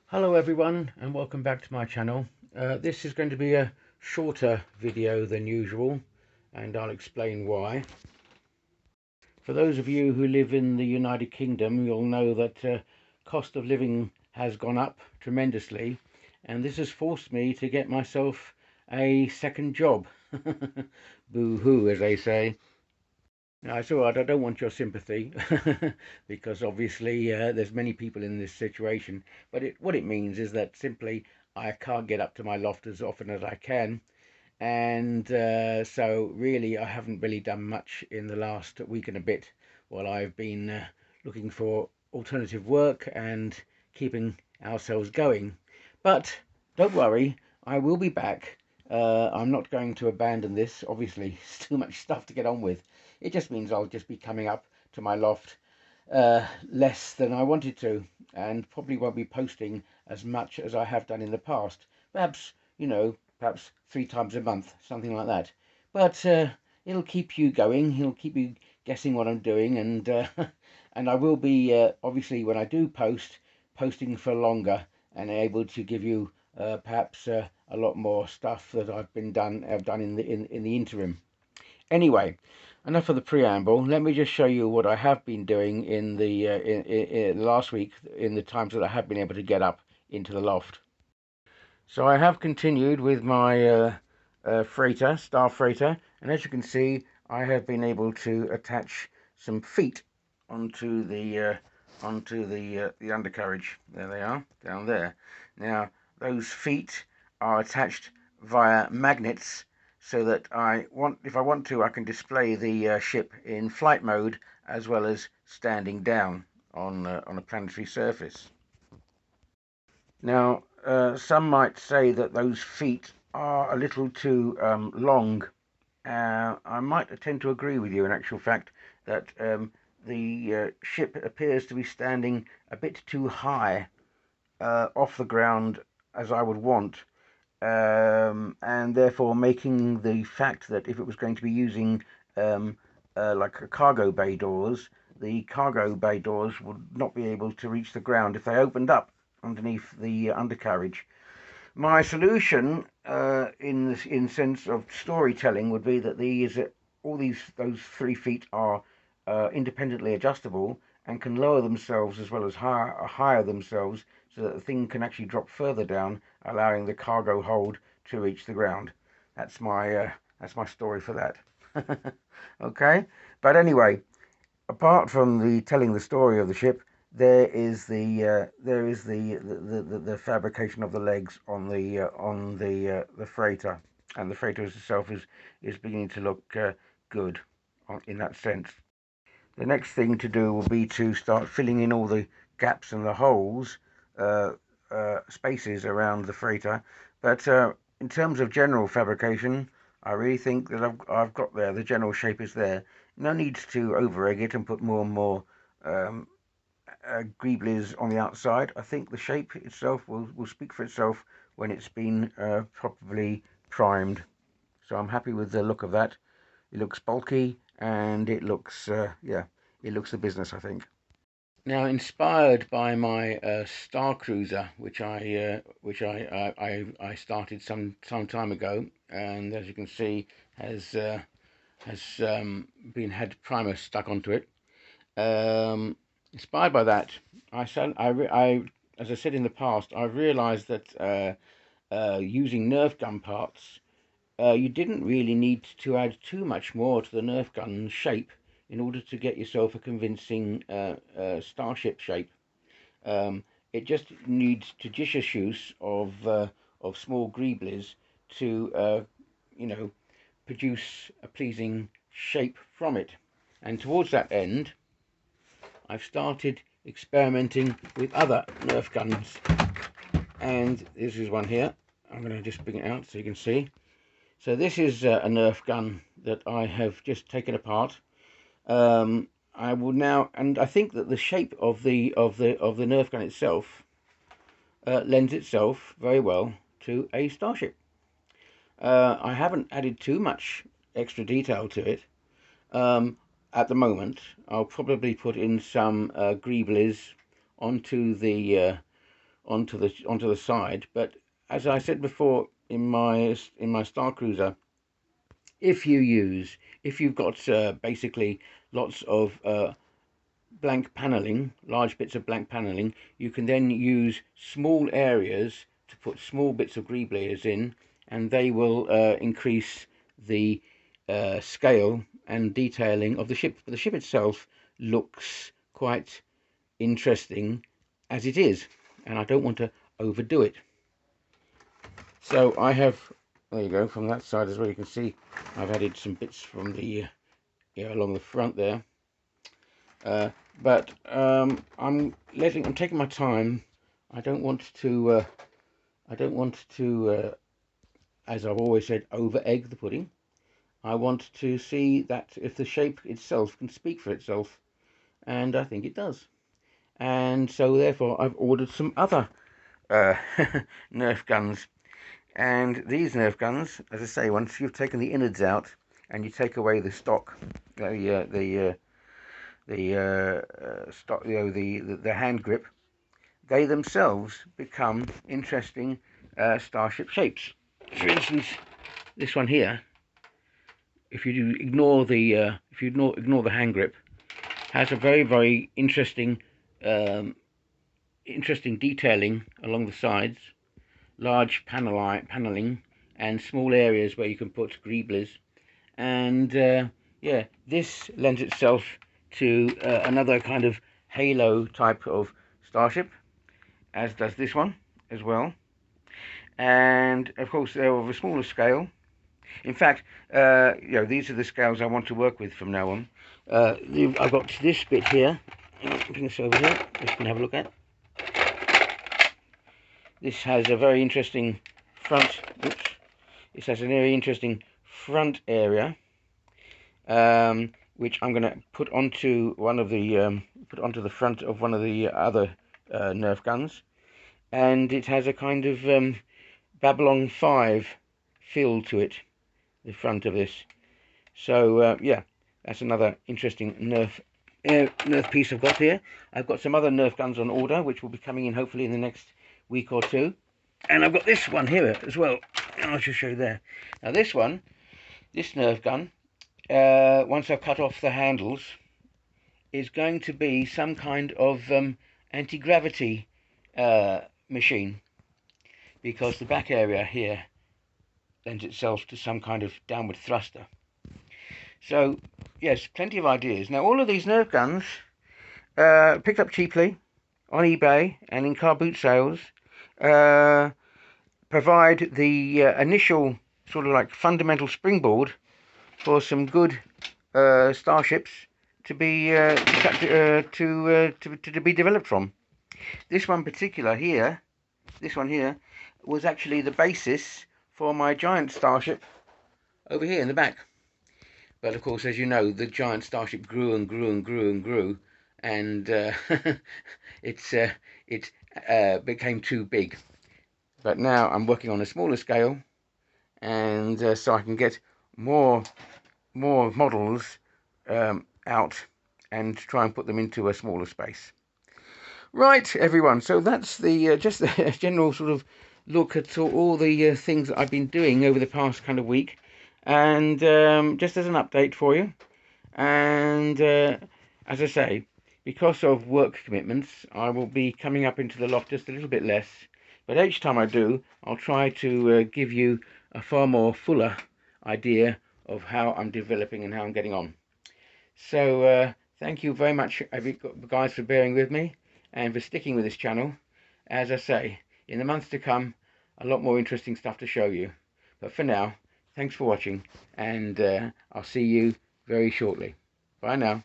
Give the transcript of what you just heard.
Hello everyone and welcome back to my channel. This is going to be a shorter video than usual and I'll explain why. For those of you who live in the United Kingdom, you'll know that cost of living has gone up tremendously, and this has forced me to get myself a second job. Boo-hoo, as they say. No, it's all right. I don't want your sympathy because obviously there's many people in this situation. But what it means is that simply I can't get up to my loft as often as I can, and so really I haven't really done much in the last week and a bit while I've been looking for alternative work and keeping ourselves going. But don't worry, I will be back. I'm not going to abandon this. Obviously, it's too much stuff to get on with. It just means I'll just be coming up to my loft less than I wanted to, and probably won't be posting as much as I have done in the past. Perhaps, perhaps 3 times a month, something like that. But it'll keep you going. It'll keep you guessing what I'm doing, and and I will be obviously when I do posting for longer and able to give you perhaps a lot more stuff that I've done in the interim. Anyway, enough of the preamble. Let me just show you what I have been doing in the in last week, in the times that I have been able to get up into the loft. So I have continued with my freighter, star freighter, and as you can see, I have been able to attach some feet onto the undercarriage. There they are, down there. Now those feet are attached via magnets, so that if I want to, I can display the ship in flight mode as well as standing down on a planetary surface. Now, some might say that those feet are a little too long. I might tend to agree with you in actual fact that the ship appears to be standing a bit too high off the ground as I would want, and therefore making the fact that if it was going to be using like a cargo bay doors, the cargo bay doors would not be able to reach the ground if they opened up underneath the undercarriage. My solution, in sense of storytelling, would be that those 3 feet are independently adjustable and can lower themselves as well as higher themselves, so that the thing can actually drop further down, allowing the cargo hold to reach the ground. That's my story for that. Okay, but anyway, apart from the telling the story of the ship, there is the fabrication of the legs on the freighter, and the freighter itself is beginning to look good in that sense. The next thing to do will be to start filling in all the gaps and the holes, spaces around the freighter. But in terms of general fabrication, I really think that I've got there. The general shape is there. No need to over egg it and put more and more um, greeblies on the outside. I think the shape itself will speak for itself when it's been properly primed. So I'm happy with the look of that. It looks bulky and it looks, yeah, it looks the business, I think. Now, inspired by my Star Cruiser, which I started some time ago, and as you can see, has been had primer stuck onto it. Inspired by that, as I said in the past, I've realised that using Nerf gun parts, you didn't really need to add too much more to the Nerf gun shape in order to get yourself a convincing starship shape. Um, it just needs judicious use of small greeblies to produce a pleasing shape from it. And towards that end, I've started experimenting with other Nerf guns, and this is one here. I'm going to just bring it out so you can see. So this is a Nerf gun that I have just taken apart. I will now, and I think that the shape of the Nerf gun itself lends itself very well to a starship. I haven't added too much extra detail to it at the moment. I'll probably put in some greeblies onto the onto the side. But as I said before in my Star Cruiser, if you've got basically lots of blank paneling, large bits of blank paneling, you can then use small areas to put small bits of greeb layers in, and they will increase the scale and detailing of the ship. But the ship itself looks quite interesting as it is, and I don't want to overdo it. So I have, there you go, from that side as well, you can see I've added some bits from the along the front there. But I'm taking my time. I don't want to as I've always said, over egg the pudding. I want to see that if the shape itself can speak for itself, and I think it does. And so therefore I've ordered some other Nerf guns. And these Nerf guns, as I say, once you've taken the innards out and you take away the stock, the stock, the hand grip, they themselves become interesting starship shapes. For instance, this one here, if you ignore the ignore the hand grip, has a very interesting interesting detailing along the sides, large paneling, and small areas where you can put greeblers. And yeah, this lends itself to another kind of halo type of starship, as does this one as well. And of course they're of a smaller scale. In fact, these are the scales I want to work with from now on. I've got this bit here. Bring this over here, just can have a look at. This has a very interesting front. Oops. This has a very interesting front area, which I'm going to put onto one of the the front of one of the other Nerf guns, and it has a kind of Babylon 5 feel to it, the front of this. So yeah, that's another interesting Nerf piece I've got here. I've got some other Nerf guns on order, which will be coming in hopefully in the next week or two. And I've got this one here as well. I'll just show you there. Now this Nerf gun, once I've cut off the handles, is going to be some kind of anti-gravity machine, because the back area here lends itself to some kind of downward thruster. So yes, plenty of ideas. Now all of these Nerf guns, picked up cheaply on eBay and in car boot sales, provide the initial sort of like fundamental springboard for some good starships to be to be developed from. This one particular here, this one here, was actually the basis for my giant starship over here in the back. But of course, as you know, the giant starship grew and grew and grew and grew, and it became too big. But now I'm working on a smaller scale, and so I can get more models out and try and put them into a smaller space. Right, everyone. So that's the just a general sort of look at all the things that I've been doing over the past kind of week, and just as an update for you. And as I say, because of work commitments, I will be coming up into the loft just a little bit less. But each time I do, I'll try to give you a far more fuller idea of how I'm developing and how I'm getting on. So thank you very much, guys, for bearing with me and for sticking with this channel. As I say, in the months to come, a lot more interesting stuff to show you. But for now, thanks for watching, and I'll see you very shortly. Bye now.